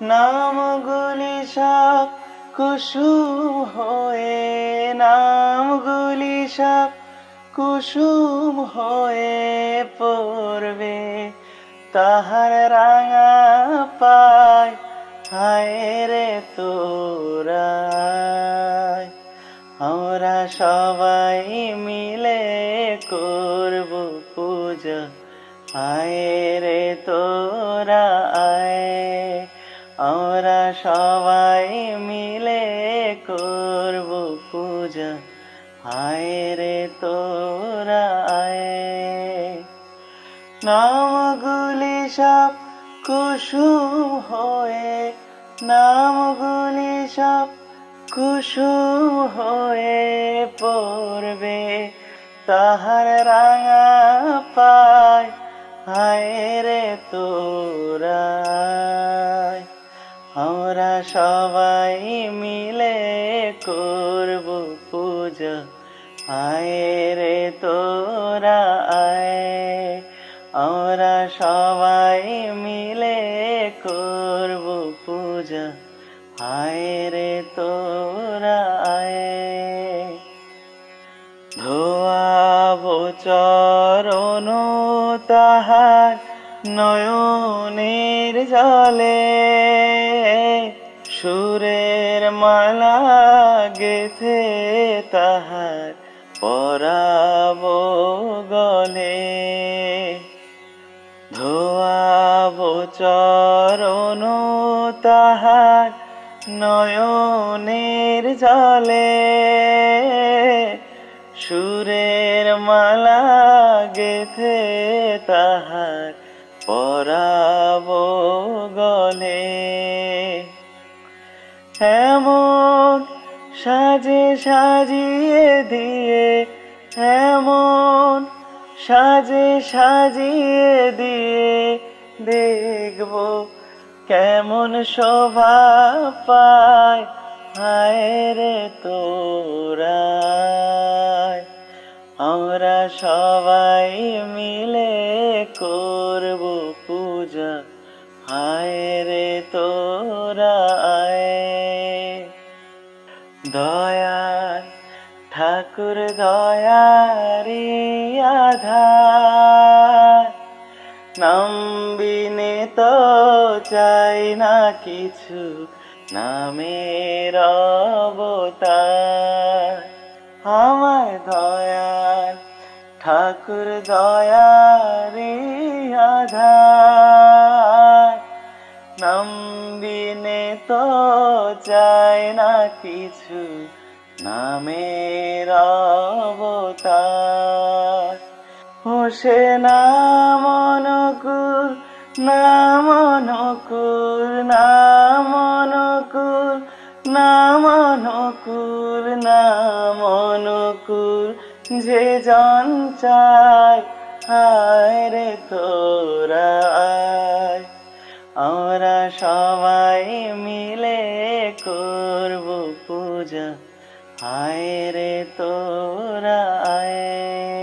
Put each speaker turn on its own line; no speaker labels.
নামগুলি সব কুসুম হয়ে, নামগুলি সব কুসুম হয়ে পড়বে তাহার রাঙা পায়। হায় রে তোরা, আমরা সবাই মিলে করব পূজা। আয় রে তোরা আয়, আমরা সবাই মিলে করব পূজা। আয় রে তোরা আয়। নামগুলি সব কুসুম হয়ে, নামগুলি সব কুসুম হয়ে পড়বে তাহার রাঙা পায়। হায় রে তোরা, আমরা সবাই মিলে করব পূজা। আয় রে তোরা আয়, আমরা সবাই মিলে করব পূজা। আয় রে তোরা আয়। ধোয়াবো চরণ তাহার নয়নের জলে, সুরের মালা গেথে তাহার পরাবো গলে। ধোয়াবো চরণ তাহার নয়নের জলে, সুরের মালা গেথে তাহার পরাবো গলে। এমন সাজে সাজিয়ে দিয়ে, এমন সাজে সাজিয়ে দিয়ে দেখব কেমন শোভা পায়। হায় রে তোরা, আমরা সবাই মিলে করব পূজা। হায় রে তোরা আয়। দয়াল ঠাকুর দয়ারি আধার, নাম বিনে তো চাই না কিছু, নামের অবতার। আমার দয়াল ঠাকুর দয়ারি আধার, নাম বিনে তো চাই না কিছু, নামের অবতার। ও সে নাম অনুকূল, নাম অনুকূল, নাম অনুকূল, নাম অনুকূল, নাম অনুকূল, যে জন চায়। আয় রে তোরা আয়, আমরা সবাই মিলে করব পূজা। আয় রে তোরা আয়।